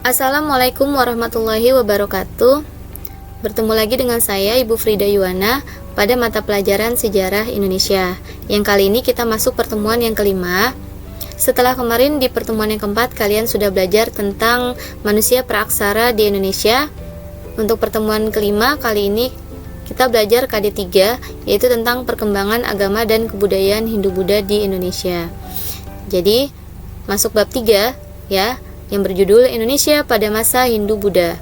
Assalamualaikum warahmatullahi wabarakatuh. Bertemu lagi dengan saya Ibu Frida Yuwana pada mata pelajaran Sejarah Indonesia. Yang kali ini kita masuk pertemuan yang kelima. Setelah kemarin di pertemuan yang keempat kalian sudah belajar tentang manusia praaksara di Indonesia. Untuk pertemuan kelima kali ini kita belajar KD3, yaitu tentang perkembangan agama dan kebudayaan Hindu-Buddha di Indonesia. Jadi masuk bab 3 ya, yang berjudul Indonesia pada masa Hindu-Buddha.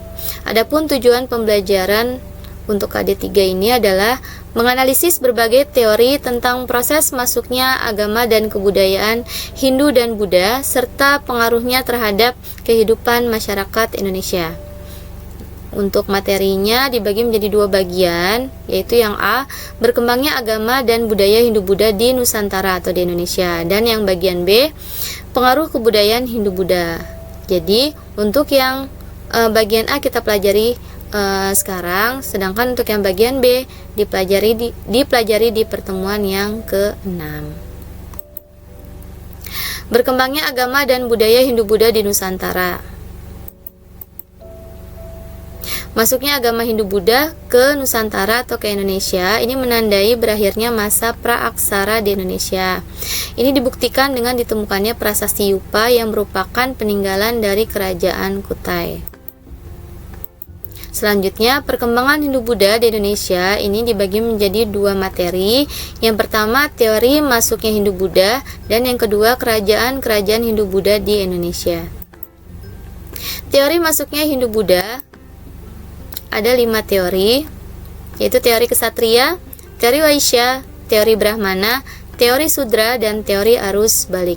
Adapun tujuan pembelajaran untuk KD3 ini adalah menganalisis berbagai teori tentang proses masuknya agama dan kebudayaan Hindu dan Buddha serta pengaruhnya terhadap kehidupan masyarakat Indonesia. Untuk materinya dibagi menjadi dua bagian, yaitu yang A, berkembangnya agama dan budaya Hindu-Buddha di Nusantara atau di Indonesia, dan yang bagian B, pengaruh kebudayaan Hindu-Buddha. Jadi untuk yang bagian A kita pelajari sekarang, sedangkan untuk yang bagian B dipelajari di pertemuan yang ke-6. Berkembangnya agama dan budaya Hindu-Buddha di Nusantara. Masuknya agama Hindu-Buddha ke Nusantara atau ke Indonesia ini menandai berakhirnya masa praaksara di Indonesia. Ini dibuktikan dengan ditemukannya prasasti Yupa yang merupakan peninggalan dari kerajaan Kutai. Selanjutnya, perkembangan Hindu-Buddha di Indonesia ini dibagi menjadi dua materi. Yang pertama, teori masuknya Hindu-Buddha, dan yang kedua, kerajaan-kerajaan Hindu-Buddha di Indonesia. Teori masuknya Hindu-Buddha ada 5 teori, yaitu teori Ksatria, teori Waisya, teori Brahmana, teori Sudra, dan teori arus balik.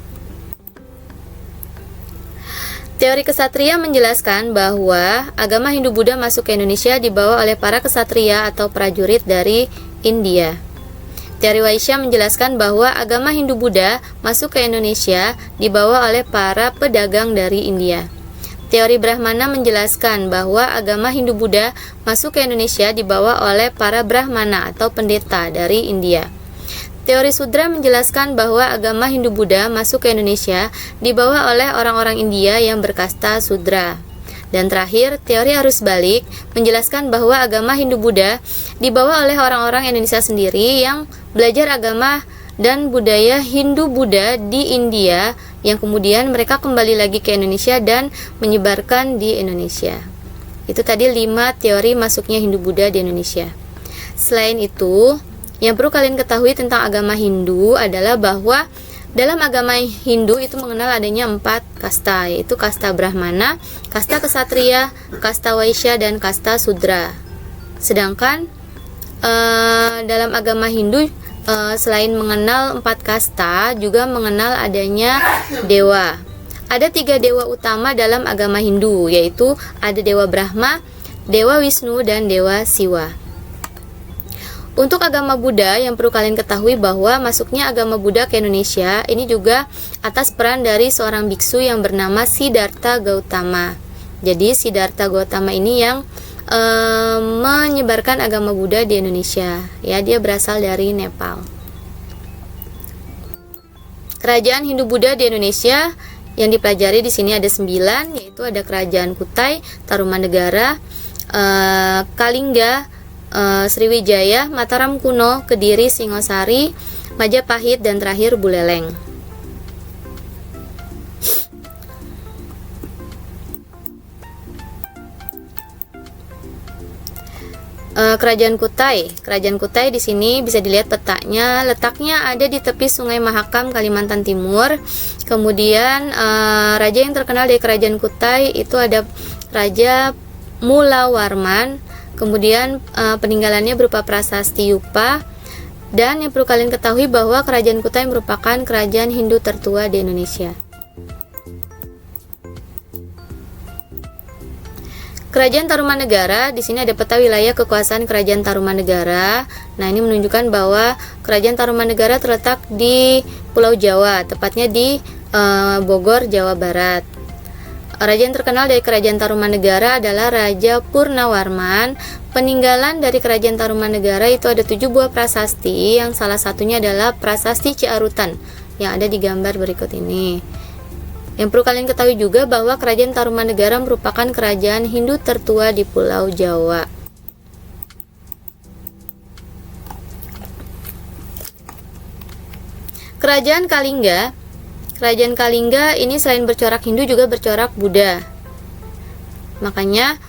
Teori Ksatria menjelaskan bahwa agama Hindu-Buddha masuk ke Indonesia dibawa oleh para ksatria atau prajurit dari India. Teori Waisya menjelaskan bahwa agama Hindu-Buddha masuk ke Indonesia dibawa oleh para pedagang dari India. Teori Brahmana menjelaskan bahwa agama Hindu-Buddha masuk ke Indonesia dibawa oleh para Brahmana atau pendeta dari India. Teori Sudra menjelaskan bahwa agama Hindu-Buddha masuk ke Indonesia dibawa oleh orang-orang India yang berkasta Sudra. Dan terakhir, teori arus balik menjelaskan bahwa agama Hindu-Buddha dibawa oleh orang-orang Indonesia sendiri yang belajar agama dan budaya Hindu-Buddha di India, yang kemudian mereka kembali lagi ke Indonesia dan menyebarkan di Indonesia. Itu tadi 5 teori masuknya Hindu-Buddha di Indonesia. Selain itu, yang perlu kalian ketahui tentang agama Hindu adalah bahwa dalam agama Hindu itu mengenal adanya 4 kasta, yaitu kasta Brahmana, kasta Ksatria, kasta Waisya, dan kasta Sudra. Sedangkan dalam agama Hindu selain mengenal 4 kasta, juga mengenal adanya dewa. Ada 3 dewa utama dalam agama Hindu, yaitu ada Dewa Brahma, Dewa Wisnu, dan Dewa Siwa. Untuk agama Buddha, yang perlu kalian ketahui bahwa masuknya agama Buddha ke Indonesia ini juga atas peran dari seorang biksu yang bernama Siddhartha Gautama. Jadi Siddhartha Gautama ini yang menyebarkan agama Buddha di Indonesia. Ya, dia berasal dari Nepal. Kerajaan Hindu-Buddha di Indonesia yang dipelajari di sini ada 9, yaitu ada Kerajaan Kutai, Tarumanegara, Kalingga, Sriwijaya, Mataram Kuno, Kediri, Singosari, Majapahit, dan terakhir Buleleng. Kerajaan Kutai di sini bisa dilihat petanya, letaknya ada di tepi Sungai Mahakam, Kalimantan Timur. Kemudian raja yang terkenal dari Kerajaan Kutai itu ada Raja Mulawarman. Kemudian peninggalannya berupa prasasti Yupa. Dan yang perlu kalian ketahui bahwa Kerajaan Kutai merupakan kerajaan Hindu tertua di Indonesia. Kerajaan Tarumanegara, di sini ada peta wilayah kekuasaan Kerajaan Tarumanegara. Nah, ini menunjukkan bahwa Kerajaan Tarumanegara terletak di Pulau Jawa, tepatnya di Bogor, Jawa Barat. Raja yang terkenal dari Kerajaan Tarumanegara adalah Raja Purnawarman. Peninggalan dari Kerajaan Tarumanegara itu ada 7 buah prasasti, yang salah satunya adalah Prasasti Ciarutan yang ada di gambar berikut ini. Yang perlu kalian ketahui juga bahwa Kerajaan Tarumanegara merupakan kerajaan Hindu tertua di Pulau Jawa. Kerajaan Kalingga. Kerajaan Kalingga ini selain bercorak Hindu juga bercorak Buddha. Makanya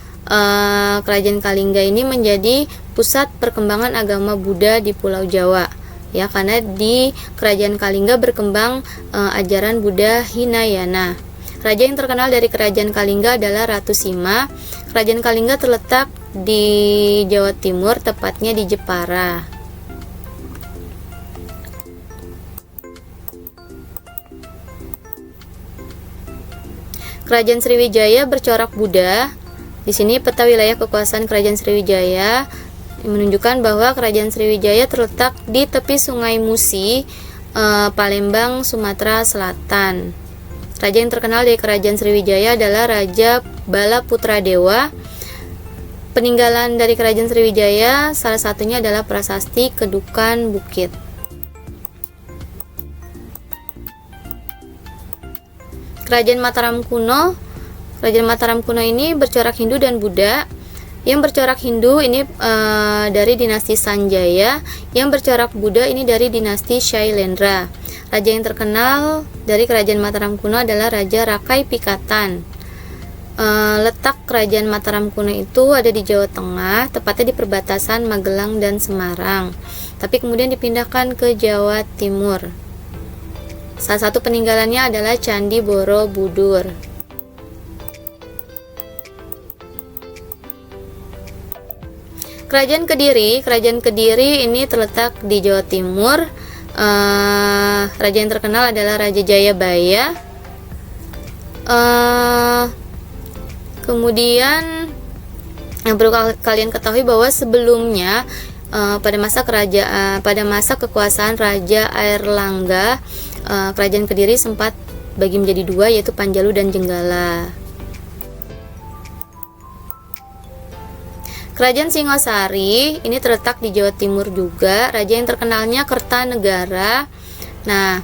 Kerajaan Kalingga ini menjadi pusat perkembangan agama Buddha di Pulau Jawa. Ya, karena di Kerajaan Kalingga berkembang ajaran Buddha Hinayana. Raja yang terkenal dari Kerajaan Kalingga adalah Ratu Sima. Kerajaan Kalingga terletak di Jawa Timur, tepatnya di Jepara. Kerajaan Sriwijaya bercorak Buddha. Di sini peta wilayah kekuasaan Kerajaan Sriwijaya menunjukkan bahwa Kerajaan Sriwijaya terletak di tepi Sungai Musi, Palembang, Sumatera Selatan. Raja yang terkenal dari Kerajaan Sriwijaya adalah Raja Balaputradewa. Peninggalan dari Kerajaan Sriwijaya salah satunya adalah prasasti Kedukan Bukit. Kerajaan Mataram kuno. Kerajaan Mataram kuno ini bercorak Hindu dan Buddha. Yang bercorak Hindu ini dari dinasti Sanjaya, yang bercorak Buddha ini dari dinasti Shailendra. Raja yang terkenal dari Kerajaan Mataram kuno adalah Raja Rakai Pikatan. Letak Kerajaan Mataram kuno itu ada di Jawa Tengah, tepatnya di perbatasan Magelang dan Semarang. Tapi kemudian dipindahkan ke Jawa Timur. Salah satu peninggalannya adalah Candi Borobudur. Kerajaan Kediri. Kerajaan Kediri ini terletak di Jawa Timur. Raja yang terkenal adalah Raja Jayabaya. Kemudian yang perlu kalian ketahui bahwa sebelumnya pada masa kekuasaan Raja Airlangga, Kerajaan Kediri sempat bagi menjadi dua, yaitu Panjalu dan Jenggala. Kerajaan Singosari ini terletak di Jawa Timur juga. Raja yang terkenalnya Kertanegara. Nah,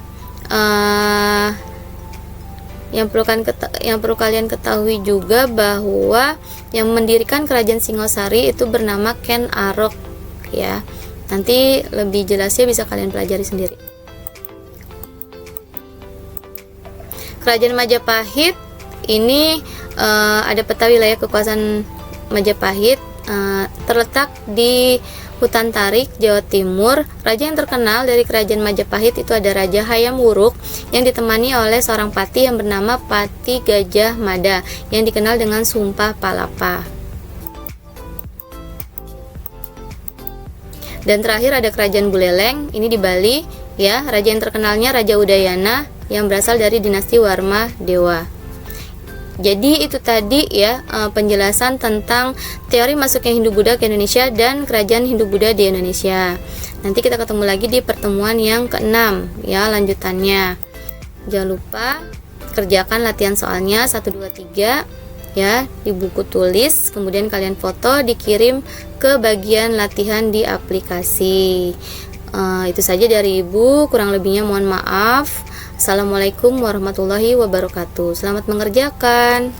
yang perlu kalian ketahui juga bahwa yang mendirikan Kerajaan Singosari itu bernama Ken Arok, ya. Nanti lebih jelasnya bisa kalian pelajari sendiri. Kerajaan Majapahit ini ada peta wilayah kekuasaan Majapahit. Terletak di Hutan Tarik, Jawa Timur. Raja yang terkenal dari Kerajaan Majapahit itu ada Raja Hayam Wuruk, yang ditemani oleh seorang pati yang bernama Pati Gajah Mada, yang dikenal dengan Sumpah Palapa. Dan terakhir ada Kerajaan Buleleng, ini di Bali, ya. Raja yang terkenalnya Raja Udayana, yang berasal dari dinasti Warma Dewa. Jadi itu tadi ya penjelasan tentang teori masuknya Hindu-Buddha ke Indonesia dan kerajaan Hindu-Buddha di Indonesia. Nanti kita ketemu lagi di pertemuan yang ke-6 ya, lanjutannya. Jangan lupa kerjakan latihan soalnya 1 2 3 ya di buku tulis, kemudian kalian foto, dikirim ke bagian latihan di aplikasi. Itu saja dari Ibu, kurang lebihnya mohon maaf. Assalamualaikum warahmatullahi wabarakatuh. Selamat mengerjakan.